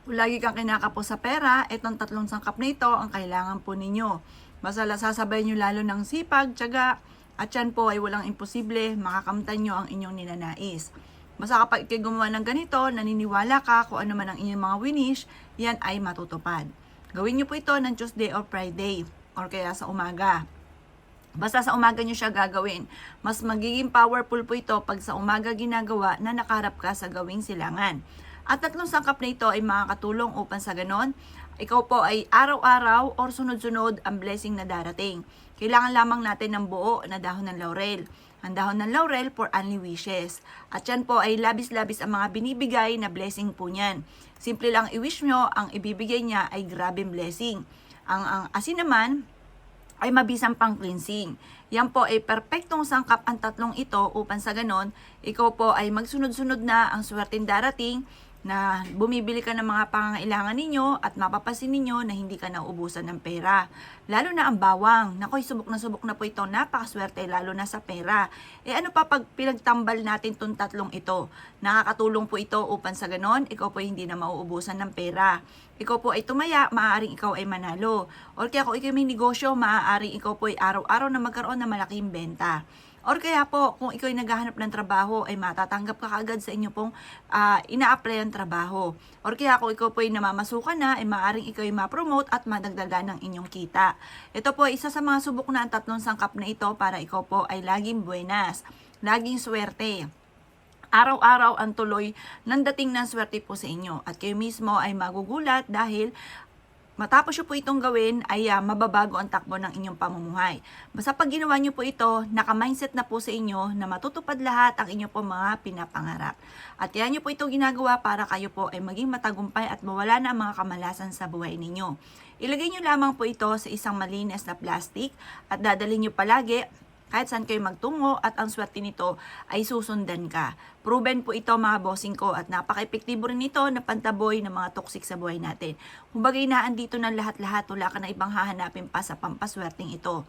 Kung lagi kang kinakapos sa pera, itong tatlong sangkap na ito ang kailangan po ninyo. Basta sasabay nyo lalo ng sipag, tiyaga, at yan po ay walang imposible, makakamtan nyo ang inyong ninanais. Basta kapag ikay gumawa ng ganito, naniniwala ka kung ano man ang inyong mga winish, yan ay matutupad. Gawin nyo po ito ng Tuesday or Friday, or kaya sa umaga. Basta sa umaga nyo siya gagawin. Mas magiging powerful po ito pag sa umaga ginagawa na nakaharap ka sa gawing silangan. At tatlong sangkap na ito ay makakatulong upang sa ganon, ikaw po ay araw-araw or sunod-sunod ang blessing na darating. Kailangan lamang natin ng buo na dahon ng laurel. Ang dahon ng laurel for only wishes. At yan po ay labis-labis ang mga binibigay na blessing po niyan. Simple lang i-wish nyo, ang ibibigay niya ay grabing blessing. Ang asin naman, ay mabisang pang cleansing. Yan po ay perpektong sangkap ang tatlong ito upang sa ganon, ikaw po ay magsunod-sunod na ang swerteng darating na bumibili ka ng mga pangangailangan ninyo at mapapasin ninyo na hindi ka nauubusan ng pera. Lalo na ang bawang. Nakoy, subok na po ito. Napakaswerte lalo na sa pera. Ano pa pag pinagtambal natin itong tatlong ito? Nakakatulong po ito upang sa ganon, ikaw po hindi na mauubusan ng pera. Ikaw po ay tumaya, maaaring ikaw ay manalo. Or kaya kung ikaw may negosyo, maaaring ikaw po ay araw-araw na magkaroon ng malaking benta. Or kaya po, kung ikaw ay naghahanap ng trabaho, ay matatanggap ka kaagad sa inyo pong ina-apply ang trabaho. Or kaya kung ikaw po ay namamasukan na, ay maaaring ikaw ay ma-promote at madagdagan ng inyong kita. Ito po ay isa sa mga subok na ang tatlong sangkap na ito para ikaw po ay laging buenas, laging swerte. Araw-araw ang tuloy ng dating ng swerte po sa inyo. At kayo mismo ay magugulat dahil matapos nyo po itong gawin ay mababago ang takbo ng inyong pamumuhay. Basta pag ginawa nyo po ito, naka-mindset na po sa inyo na matutupad lahat ang inyong po mga pinapangarap. At yan nyo po itong ginagawa para kayo po ay maging matagumpay at mawala na ang mga kamalasan sa buhay ninyo. Ilagay nyo lamang po ito sa isang malinis na plastic at dadalhin nyo palagi kahit saan kayo magtungo at ang swerte nito ay susundan ka. Proven po ito mga bossing ko at napaka-epektibo rin ito na pantaboy ng mga toxic sa buhay natin. Kumbaga inaandito ng lahat-lahat, wala ka na ibang hahanapin pa sa pampaswerteng ito.